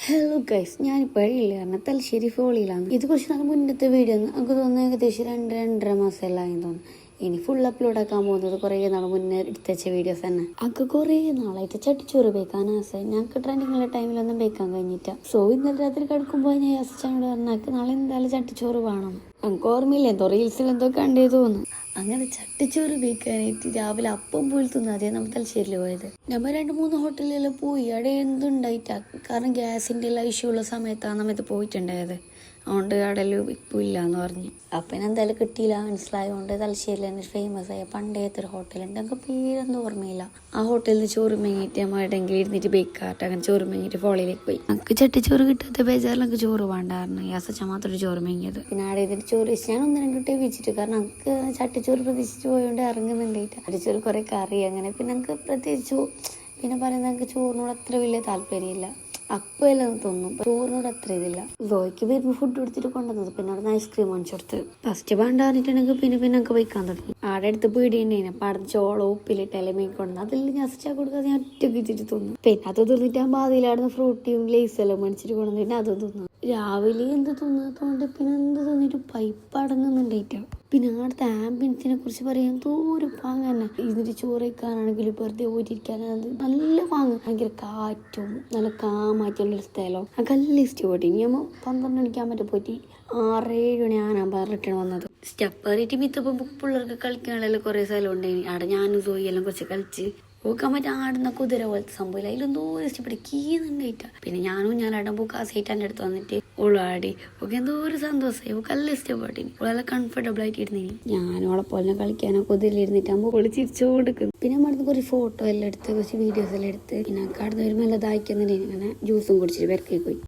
Hello guys, ഞാനിപ്പോൾ വഴിയില്ല കാരണം തലശ്ശേരി ഫോളിയിലാണ്. ഇത് കുറച്ച് നാൾ മുന്നത്തെ വീഡിയോ നമുക്ക് തോന്നുന്നു ഏകദേശം 2-2.5 മാസമെല്ലാം തോന്നുന്നു. ഇനി ഫുൾ അപ്ലോഡ് ആക്കാൻ പോകുന്നത് കുറേ നാൾ മുന്നേ എടുത്തുവെച്ച വീഡിയോസ് തന്നെ. അതൊക്കെ കുറേ നാളായിട്ട് ചട്ടിച്ചോറ് ബേക്കാൻ ആസെ ഞങ്ങൾക്ക് ട്രെൻഡിങ്ങുള്ള ടൈമിലൊന്നും ബേക്കാൻ കഴിഞ്ഞിട്ട. സോ ഇന്നലെ രാത്രി കിടക്കുമ്പോൾ ഞാൻ യാസിച്ചാനോട് പറഞ്ഞാൽ നാളെ എന്തായാലും ചട്ടിച്ചോറ് വേണം. നമുക്ക് ഓർമ്മയില്ല, എന്തോ റീൽസിൽ എന്തോ കണ്ടേ തോന്നുന്നു. അങ്ങനെ ചട്ടിച്ചോറ് ബേക്കാനായിട്ട് രാവിലെ അപ്പം പോയി തിന്നാതെ നമ്മൾ തലശ്ശേരിയിൽ പോയത്. നമ്മൾ 2-3 ഹോട്ടലുകളിൽ പോയി. അവിടെ എന്തുണ്ടായിട്ടാ, കാരണം ഗ്യാസിൻ്റെ എല്ലാം ഇഷ്യൂ ഉള്ള സമയത്താണ് നമ്മൾ ഇത് പോയിട്ടുണ്ടായത്. അതുകൊണ്ട് കടലും ഇപ്പം ഇല്ലയെന്ന് പറഞ്ഞു. അപ്പം എന്തായാലും കിട്ടിയില്ല മനസ്സിലായതുകൊണ്ട് തലശ്ശേരിയിൽ തന്നെ ഫേമസ് ആയ പണ്ടേത്തെ ഒരു ഹോട്ടലുണ്ട്. ഞങ്ങൾക്ക് പേരൊന്നും ഓർമ്മയില്ല. ആ ഹോട്ടലിൽ നിന്ന് ചോറ് മേങ്ങിയിട്ട് നമ്മൾ എവിടെയെങ്കിലും ഇരുന്നിട്ട് ബേക്കാട്ട് അങ്ങനെ ചോറ് മേങ്ങിയിട്ട് ഫോളിലേക്ക് പോയി. നമുക്ക് ചട്ടിച്ചോറ് കിട്ടാത്ത ബേജാറിൽ നമുക്ക് ചോറ് വേണ്ടായിരുന്നു. യാസച്ച മാത്രം ചോറ് മേങ്ങിയത്. പിന്നെ അവിടെ ഇതിട്ട് ചോറ് വെച്ച് ഞാൻ 1-2 ടേ വെച്ചിട്ട്, കാരണം നമുക്ക് ചട്ടിച്ചോറ് പ്രതീക്ഷിച്ച് പോയതുകൊണ്ട് ഇറങ്ങുന്നുണ്ടായിട്ട് ചട്ടിച്ചോറ് കുറേ കറി അങ്ങനെ. പിന്നെ നമുക്ക് പ്രത്യേകിച്ച് പിന്നെ പറയുന്നത് നമുക്ക് ചോറിനോട് അത്ര വലിയ താല്പര്യമില്ല. അപ്പം എല്ലാം തോന്നും, ചോറിനോട് അത്ര ഇതില്ല. ജോയ്ക്ക് വരുമ്പോൾ ഫുഡ് കൊടുത്തിട്ട് കൊണ്ടുവന്നത്. പിന്നെ അവിടെ നിന്ന് ഐസ്ക്രീം വാങ്ങിച്ചു കൊടുത്ത് ഫസ്റ്റ് വേണ്ടാറിട്ടുണ്ടെങ്കിൽ പിന്നെ നമുക്ക് വയ്ക്കാൻ തുടങ്ങി. ആടെ അടുത്ത് പീടിയുണ്ടായിന്. അപ്പം അവിടെ ചോളം ഉപ്പിലിട്ട് ഇലമീൻ കൊണ്ടു അതിൽ ഞാൻ കൊടുക്കാതെ ഞാൻ ഒറ്റയ്ക്ക് വെച്ചിട്ട് തിന്നു. പിന്നെ അത് തിന്നിട്ടാകുമ്പോൾ അതിലാടുന്ന ഫ്രൂട്ടിയും ലേസ് എല്ലാം മേടിച്ചിട്ട് കൊണ്ടുവന്നിട്ട് അത് തിന്നു. രാവിലെ എന്ത് തിന്നാത്തതുകൊണ്ട് പിന്നെ എന്ത് തിന്നിട്ട് പൈപ്പ് അടങ്ങുന്നുണ്ടായിട്ടാ. പിന്നെ അവിടുത്തെ ആംബിയൻസിനെ കുറിച്ച് പറയാൻ എന്തോ ഒരു പാങ്ങ് തന്നെ. ഇതിൻ്റെ ചോറ് വയ്ക്കാനാണെങ്കിലും വെറുതെ ഓടിയിരിക്കാനത് നല്ല പാങ്ങ്. ഭയങ്കര കാറ്റും നല്ല കാമായിട്ടുള്ളൊരു സ്ഥലം. എനിക്ക് നല്ല ഇഷ്ടപ്പെട്ടു. ഇനി നമ്മൾ 12 മണിക്കാൻ പറ്റി പോയിട്ട് 6-7 മണി ആനാകുമ്പോൾ റിട്ടേൺ വന്നത്. സ്റ്റെപ്പ് കയറിയിട്ട് മിത്തപ്പം പിള്ളേർക്ക് കളിക്കാനുള്ള കുറേ സ്ഥലം ഉണ്ടായിന്. അവിടെ ഞാനും സോയി എല്ലാം കുറച്ച് കളിച്ച് പോക്കാൻ പറ്റാൻ ആടുന്ന കുതിര പോലത്തെ സംഭവമില്ല. അതിലെന്തോ ഇഷ്ടപ്പെട്ടു കീന്നുണ്ടായിട്ടാ. പിന്നെ ഞാനവിടെ പോക്ക് സീറ്റ് എൻ്റെ അടുത്ത് വന്നിട്ട് ഉള്ളാടി ഒക്കെ എന്തോ ഒരു സന്തോഷമായി. ഒക്കെ നല്ല ഇഷ്ടപ്പെട്ടു. ഓളെല്ലാം കംഫർട്ടബിൾ ആയിട്ട് ഇരുന്നിനി. ഞാനും ഓളെ പോലെ കളിക്കാനോ കുതിരയിലിരുന്നിട്ടാകുമ്പോൾ ഓള് ചിരിച്ചു കൊടുക്കും. പിന്നെ നമ്മുടെ കുറച്ച് ഫോട്ടോ എല്ലാം എടുത്ത് കുറച്ച് വീഡിയോസ് എല്ലാം എടുത്ത് പിന്നെ കടന്ന് വരുമ്പോൾ എല്ലാം ദാഹിക്കുന്നുണ്ടെങ്കിൽ അങ്ങനെ ജ്യൂസും കുടിച്ചിട്ട് പെരക്കി പോയി.